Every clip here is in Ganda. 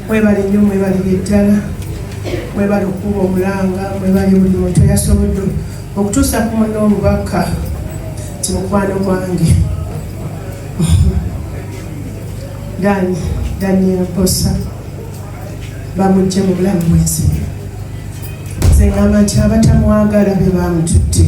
mwebale nnyo mwebalire ddala mwebale okuba omulanga mwebale buli muntu eyasobodde okutuusa ku munno obubaka ti mukwano gwange Daniel Bosa bamujje mu bulamu bwensi nze ngamba nti abatamwagala be bamututte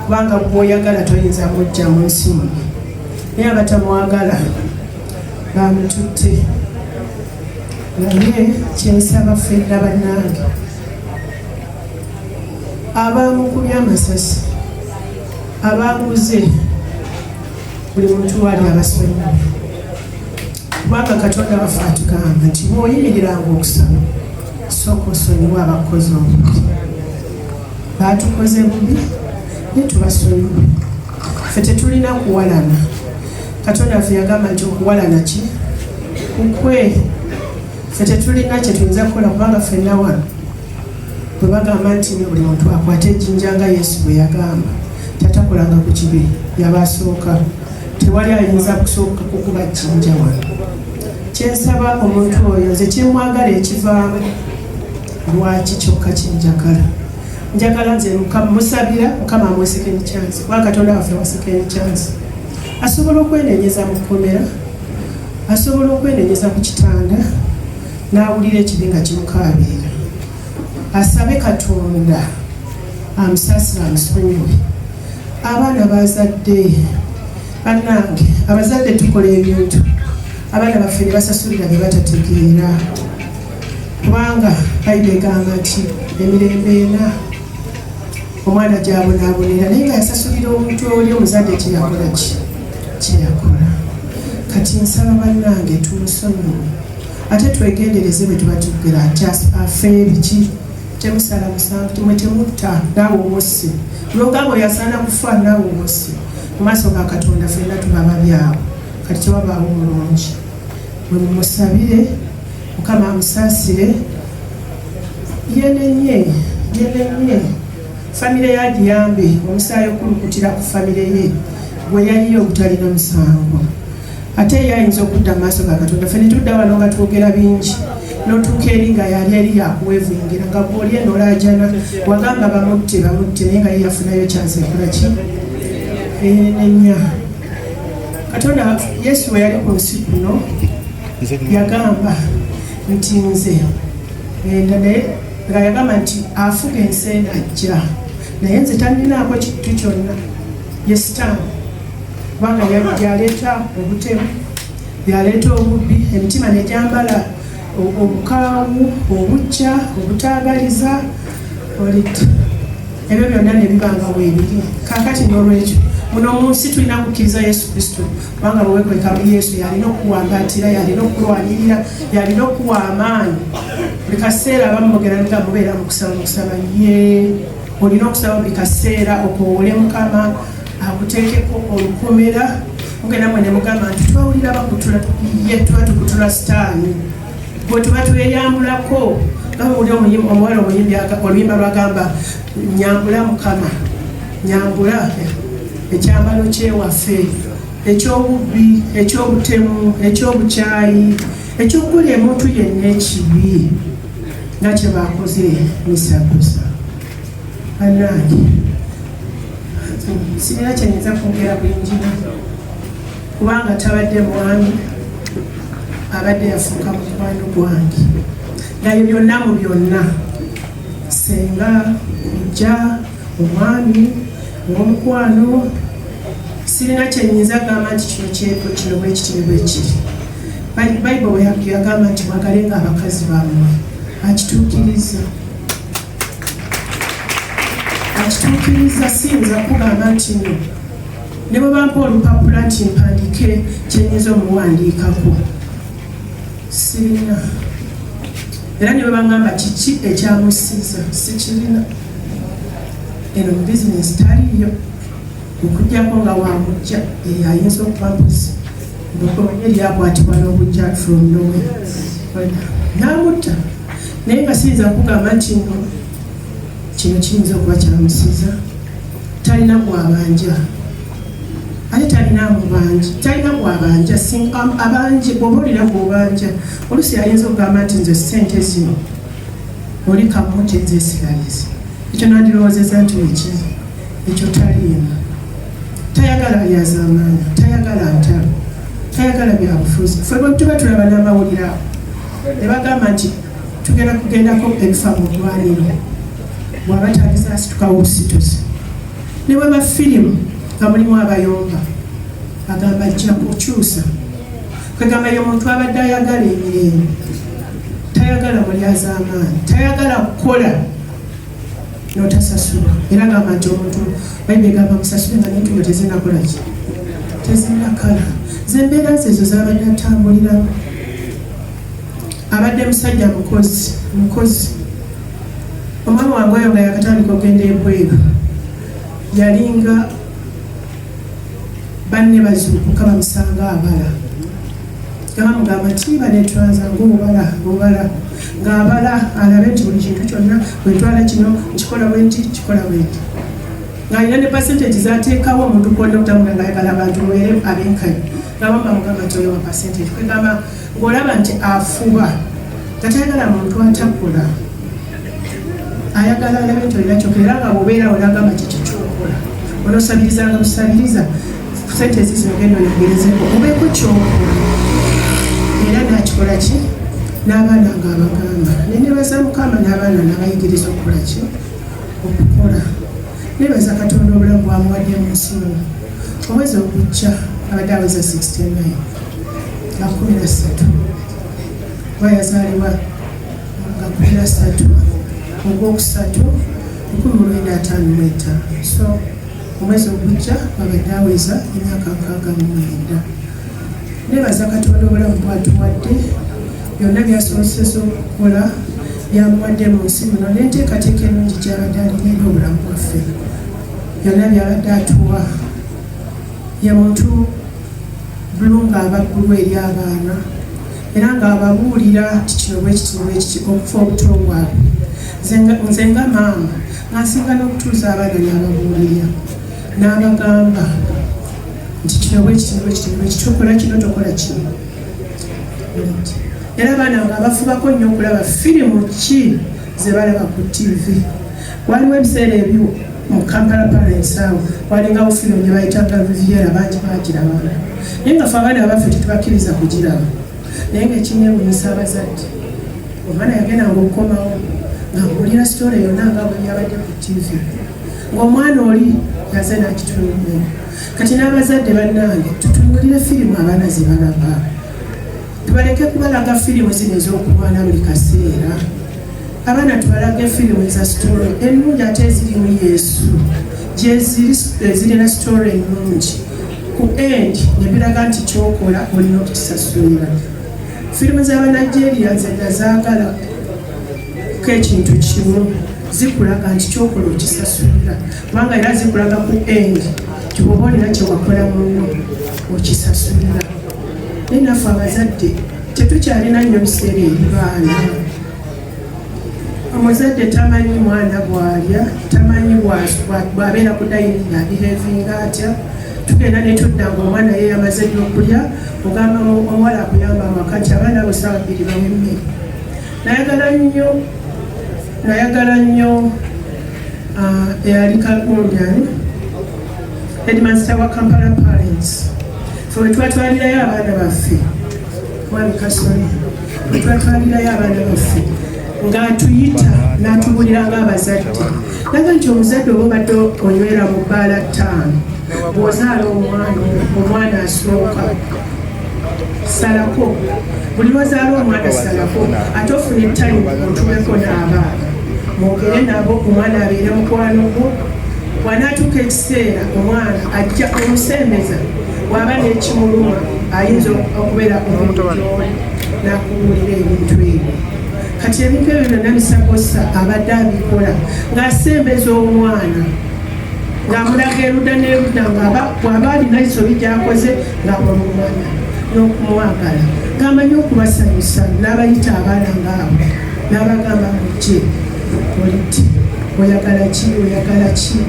kubanga bw'oyagala toyinza mujja mu nsi muno naye abatamwagala bamututte naye kyensaba ffenna bannange abamukubye amasasi abaguze buli muntu wali abasonyiwe kubanga Katonda waffe atugamba nti bw'oyimiriranga okusaba sooka osonyiwe abakozi obubi baatukoze bubi ne tubasonyiwe ffe tetulina kuwalana Katonda waffe yagamba nti okuwalana ki kukwe ffe tetulina kye tuyinza kukola kubanga ffenna wano bwe bagamba nti buli muntu akwate ejjinja nga Yesu bwe yagamba tatakolanga ku kibi yabasooka tewali ayinza kusooka kukuba jjinja wano kyensaba omuntu oyo nze kyemwagala ekivaamu lwaki kyokka kyenjagala njagala nze musabira Mukama amwesekeni kyansi kuba Katonda waffe wasekeni kyansi asobola okwenenyeza mu kkomera asobola okwenenyeza ku kitanda n'awulira ekibi nga kimukaabiira asabe Katonda amusaasira amusonyiwe abaana bazadde bannange abazadde tukola ebintu abaana baffe ne basasulira bye batategeera kubanga Bayibuli egamba nti emirembe ena omwana gyabonaabonera naye nga yasasulira omuntu oli omuzadde kyeyakola kati nsaba bannange tumusonyiwe ate twegendereze bwe tuba tugera nti afe biki temusala musanvu timwe temutta naawe owosse lwogamba oyo asaana kufa naawe owosse mu maaso ga Katonda ffenna tuba babyawo kati tewabaawo mulungi bwe mumusabire Mukama amusaasire yenenye famire yagiyambe omusaayi okulukutira ku famire ye gwe yaliyo obutalina musango ate yayinza okudda mu maaso ga Katonda ffe ne tudda wano nga twogera bingi n'otuuka eri nga yali eri yakuwevuingira nga bw'oli eno olaajana wagamba bamutte naye nga ye yafunayo kyansi ekola ki enenya Katonda Yesu we yali ku nsi kuno yagamba nti nze ngenda naye nga yagamba nti afuga ensi enajja naye nze talinaako kitu kyonna ye sitaani kubanga yaleeta obutemu yaleeta obubbi emitima nejambala obukaawu obujja obutaagaliza olita ebyo byonna nebibanga weebiri kaakati n'olwekyo muno mu nsi tulina kukkiriza Yesu Kristo kubanga bwe weekweka mu Yesu yalina okuwambaatira yalina okulwanirira yalina okuwa amaanyi buli kaseera abamugera nga mubeera mu kusaba ye olina okusaba buli kaseera okoowole Mukama akuteekeko olukomera mugenda mwene mugamba nti twawulira bakutula ye tuba tukutula sitaani bwe tuba tweyambulako ngaoli omuwala omuyimbi oluyimba lwagamba nyambula Mukama nyambula ekyambalo kyewaffe ekyobubbi ekyobutemu ekyobukyayi ekyokukola emuntu yenna ekibi nga kye bakoze misaguza bannange sirina kyenyinza kwongera bwinjira kubanga tabadde mwami abadde yafuuka mukwano gwange naye byonna mu byonna senga kujja omwami ng'omukwano sirina kyenyinza gamba nti kino kyeto kino bwekitini bwekiri Bayibuli bwe yagamba nti mwagalenga abakazi bammwe akituukiriza siyinza kugamba nti no ne bwe bampa olupapula nti mpandike kyenyinza omuwandiikako sirina era ne bwe bagamba kiki ekyamusiza sikirina eno mu bizinesi taliyo okujjako nga wamujja ayinza okuba mpozi ndokonye lyakwatibwa n'obujja from nowhere namutta naye nga siyinza kugamba nti no kino kiyinza okuba kyamusiza talina gwabanja ate talinamu bangi talina gwabanja abangi bw'obaolira gw'obanja oluusi ayinza okugamba nti nze ssente zino oli kamuti nze esigalize ekyo nandirowoozeza nti eki ekyo taliina tayagala lyazamaanya tayagala ntalo tayagala byabufuzi ffe bwe tuba tulaba n'amawulire awo ne bagamba nti tugenda kugendako ebifa mu ddwaniro bw'aba tagiza asitukawo obusituzi ne bwe bafirimu nga mulimu abayomba agamba ajja kukyusa kwegamba ye muntu abadde ayagala emirembe tayagala mulyazamaanyi tayagala kukola notasasula era gamba nti omuntu bayibuli egamba musasule nga n'entulo tezinakola ki tezinakala zembeera zezo zabadde atambuliramu abadde musajja mukozi omwami wange oyo nga yakatandika okugenda ebweru yalinga banne bazuukuka bamusanga abala gabamugamba tiba netwanza ngaobala ng'abala alabe nti buli kintu kyonna bwetwala kino nkikola bwenti kikola bwenti ng'alina ne percentage zateekawo omuntu kwonna okutamula ng'ayagala abantu mwere abenkanyi gabamba mugamba nti oyo wa percentage kwegamba ng'olaba nti afuba nga tayagala muntu atakola ayagala alabe nti olina kyokera era nga bw'obeera olagamba kiki kyokola onosabirizanga busabiriza sente zizogenda oyogerezeko obeeko kyokola era nakikola ki n'abaana nga abagamba nenebaza mukama n'abaana nabayigiriza okukola ki okukola nebaza katonda obulamu bwamuwadde mu nsi muno omwezi ogujja abadde aweza 69 nga 13 wayazaalibwa nga 13 ogwokusatu 1955 so omwezi ogujja babadde aweza emyaka 69 nebaza katonda obulamu bwatuwadde byonna byasobozesa okukola byamuwadde mu nsi muno n'enteekateeka ennungi gyabadde alina eri obulamu bwaffe byonna byabadde atuwa ye muntu bulunga abaggulu eri abaana era ng'ababuulira ti kino bwekiti okufa obuto bwabwe nze nga maama ngasinga n'okutuuza abaana n'ababuulirira n'abagamba nti kino bwekiti tokola kino tokola kino era abaana nga bafubako nnyo okulaba firimu ki ze balaba ku tv waliwo ebiseera ebyo mu Kampala Parents awo walingawo firimu gye bayitanga viviera bangi bagiraba naye nga fe abaana abaffe tetubakkiriza kugiraba naye ngaekinyewunyisa abazadde omwana yagenda ngaokukomawo ngampulira sitore yonna nga bwe yabadde ku tv ng'omwana oli yaze nakitunuulira kati n'abazadde bannange tutunuulire firimu abaana ze balaba tubaleke kubalaga firimu zino ez'okulwana buli kaseera abaana tubalage firimu eza sitore ennungi ate ezirimu yesu gyezirina sitore ennungi ku end nebiraga nti kyokola olina okukisasulira firimu z'abanigeria nze nazaagala ko ekintu kimu zikulaga nti kyokola okisasulira kubanga era zikulaga ku end tibwoba olina kyewakola muno okisasulira naye naffe abazadde tetukyalina nnyo biseera eri baana omuzadde tamanyi mwana bw'alya tamanyi bw'abeera ku dayininga abihevinga atya tugenda netudda ngaomwana ye yamaze dde okulya ogamba omuwala akuyamba awaka nti abaana abo ssaawa 2 bawe emmere nayagala nnyo eyali kalundyani headmaster wa Kampala Parents fe wetwatwalirayo abaana baffe mwami Kasole wetwatwalirayo abaana baffe ng'atuyita n'atubuliranga abazadde naga nti omuzadde oba obadde onywera mu bbaala 5 bw'ozaala omwana asooka salako buli lwazaala omwana salako ate ofuna ettali otubeko n'abaana mwogere nabo omwana abeere mukwano gwo bw'anaatuuka ekiseera omwana ajja omusembeza bw'aba n'ekimuluma ayinza okubeera omutooli n'akubuulira ebintu ebyo kati ebintu ebyo byonna bisakosa abadde abikola ng'asembeza omwana ng'amulaga erudda n'erudda bw'aba alina ensobi gy'akoze ng'amulumanya n'okumwagala ng'amanyi okubasanyusa n'abayita abaana ng'abo n'abagamba mujje oliti oyagala ki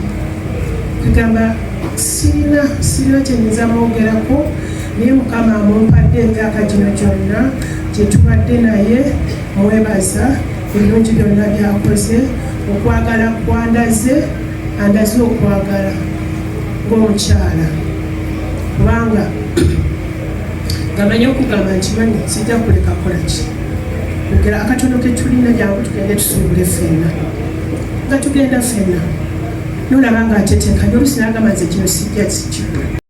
kugamba sirina kyenyinza mwogerako naye Mukama amumpadde emyaka gino gyonna gyetubadde naye mwebaza ebirungi byonna byakoze okwagala kwandaze andaze okwagala ng'omukyala kubanga gamanyi okugamba nti manyi sijja kuleka kolaki kugera akatono ke tulina jangu tugende tusuubule ffenna nga tugenda ffenna nolaba nga ateteeka olusi n'agamba nze kino sijja sikikola